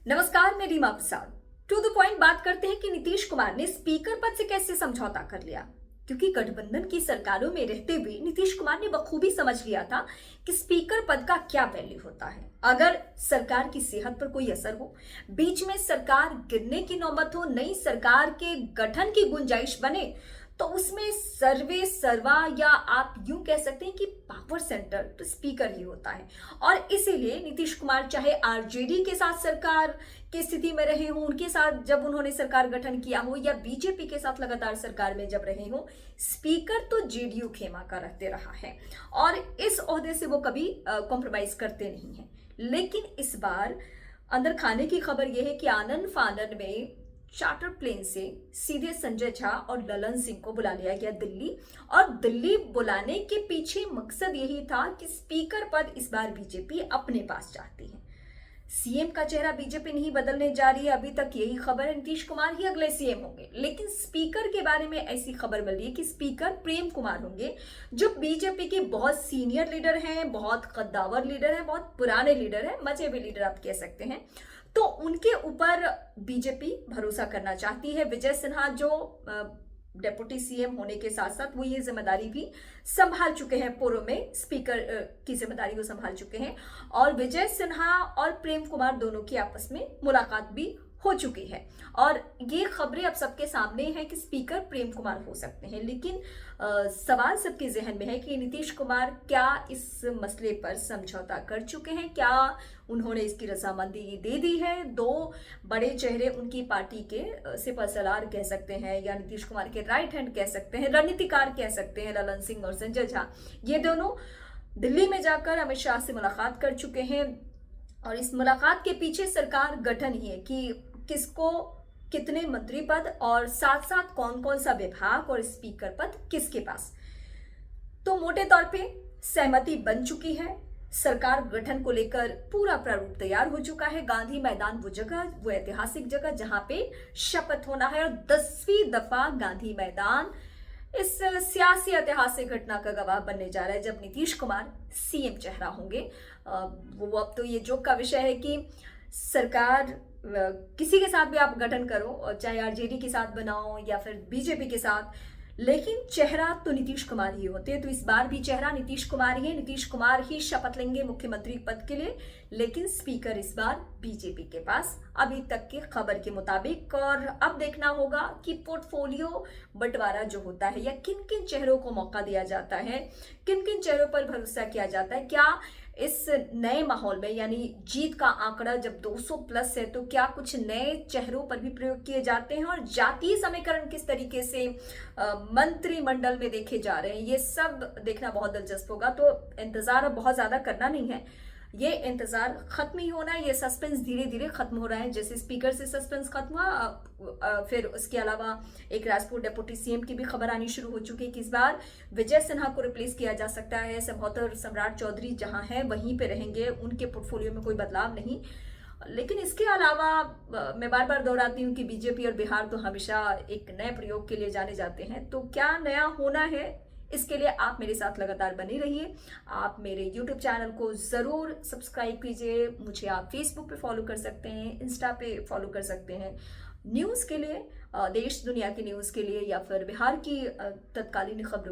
नमस्कार, मैं रीमा प्रसाद। To the point बात करते हैं कि नीतीश कुमार ने स्पीकर पद से कैसे समझौता कर लिया। क्योंकि गठबंधन की सरकारों में रहते हुए नीतीश कुमार ने बखूबी समझ लिया था कि स्पीकर पद का क्या वैल्यू होता है। अगर सरकार की सेहत पर कोई असर हो, बीच में सरकार गिरने की नौबत हो, नई सरकार के गठन की गुंजाइश बने, तो उसमें सर्वे सर्वा या आप यूं कह सकते हैं कि पावर सेंटर तो स्पीकर ही होता है। और इसीलिए नीतीश कुमार चाहे आरजेडी के साथ सरकार की स्थिति में रहे हों, उनके साथ जब उन्होंने सरकार गठन किया हो, या बीजेपी के साथ लगातार सरकार में जब रहे हों, स्पीकर तो जेडीयू खेमा का रहते रहा है और इस ओहदे से वो कभी कॉम्प्रोमाइज करते नहीं हैं। लेकिन इस बार अंदर खाने की खबर यह है कि आनन फानन में चार्टर प्लेन से सीधे संजय झा और ललन सिंह को बुला लिया गया दिल्ली। और दिल्ली बुलाने के पीछे मकसद यही था कि स्पीकर पद इस बार बीजेपी अपने पास चाहती है। सीएम का चेहरा बीजेपी नहीं बदलने जा रही है, अभी तक यही खबर है, नीतीश कुमार ही अगले सीएम होंगे। लेकिन स्पीकर के बारे में ऐसी खबर मिल रही है कि स्पीकर प्रेम कुमार होंगे, जो बीजेपी के बहुत सीनियर लीडर हैं, बहुत कद्दावर लीडर हैं, बहुत पुराने लीडर हैं, मजेबी लीडर आप कह सकते हैं। तो उनके ऊपर बीजेपी भरोसा करना चाहती है। विजय सिन्हा जो डेप्यूटी सीएम होने के साथ साथ वो ये जिम्मेदारी भी संभाल चुके हैं, पूर्व में स्पीकर की जिम्मेदारी को संभाल चुके हैं। और विजय सिन्हा और प्रेम कुमार दोनों की आपस में मुलाकात भी हो चुकी है और ये खबरें अब सबके सामने हैं कि स्पीकर प्रेम कुमार हो सकते हैं। लेकिन सवाल सबके जहन में है कि नीतीश कुमार क्या इस मसले पर समझौता कर चुके हैं, क्या उन्होंने इसकी रजामंदी दे दी है। दो बड़े चेहरे उनकी पार्टी के सिपहसालार कह सकते हैं या नीतीश कुमार के राइट हैंड कह सकते हैं, रणनीतिकार कह सकते हैं, ललन सिंह और संजय झा, ये दोनों दिल्ली में जाकर अमित शाह से मुलाकात कर चुके हैं। और इस मुलाकात के पीछे सरकार गठन ही है कि किसको कितने मंत्री पद और साथ साथ कौन कौन सा विभाग और स्पीकर पद किसके पास। तो मोटे तौर पे सहमति बन चुकी है। सरकार गठन को लेकर पूरा प्रारूप तैयार हो चुका है। गांधी मैदान वो जगह, वो ऐतिहासिक जगह जहां पे शपथ होना है, और 10वीं दफा गांधी मैदान इस सियासी ऐतिहासिक घटना का गवाह बनने जा रहा है जब नीतीश कुमार सीएम चेहरा होंगे। वो अब तो ये जोक का विषय है कि सरकार किसी के साथ भी आप गठन करो, चाहे आरजेडी के साथ बनाओ या फिर बीजेपी के साथ, लेकिन चेहरा तो नीतीश कुमार ही होते हैं। तो इस बार भी चेहरा नीतीश कुमार ही है, नीतीश कुमार ही शपथ लेंगे मुख्यमंत्री पद के लिए। लेकिन स्पीकर इस बार बीजेपी के पास, अभी तक की खबर के मुताबिक। और अब देखना होगा कि पोर्टफोलियो बंटवारा जो होता है या किन किन चेहरों को मौका दिया जाता है, किन किन चेहरों पर भरोसा किया जाता है। क्या इस नए माहौल में, यानी जीत का आंकड़ा जब 200 प्लस है, तो क्या कुछ नए चेहरों पर भी प्रयोग किए जाते हैं, और जातीय समीकरण किस तरीके से मंत्रिमंडल में देखे जा रहे हैं, ये सब देखना बहुत दिलचस्प होगा। तो इंतजार अब बहुत ज्यादा करना नहीं है, ये इंतजार खत्म ही होना है। ये सस्पेंस धीरे धीरे खत्म हो रहा है, जैसे स्पीकर से सस्पेंस खत्म हुआ, फिर उसके अलावा एक राजपूत डेप्यूटी सीएम की भी खबर आनी शुरू हो चुकी है कि इस बार विजय सिन्हा को रिप्लेस किया जा सकता है। संभवतः सम्राट चौधरी जहां हैं वहीं पे रहेंगे, उनके पोर्टफोलियो में कोई बदलाव नहीं। लेकिन इसके अलावा मैं बार बार दोहराती हूँ कि बीजेपी और बिहार तो हमेशा एक नए प्रयोग के लिए जाने जाते हैं। तो क्या नया होना है, इसके लिए आप मेरे साथ लगातार बने रहिए। आप मेरे YouTube चैनल को जरूर सब्सक्राइब कीजिए। मुझे आप Facebook पे फॉलो कर सकते हैं, इंस्टा पे फॉलो कर सकते हैं। न्यूज़ के लिए, देश दुनिया की न्यूज़ के लिए, या फिर बिहार की तत्कालीन खबरों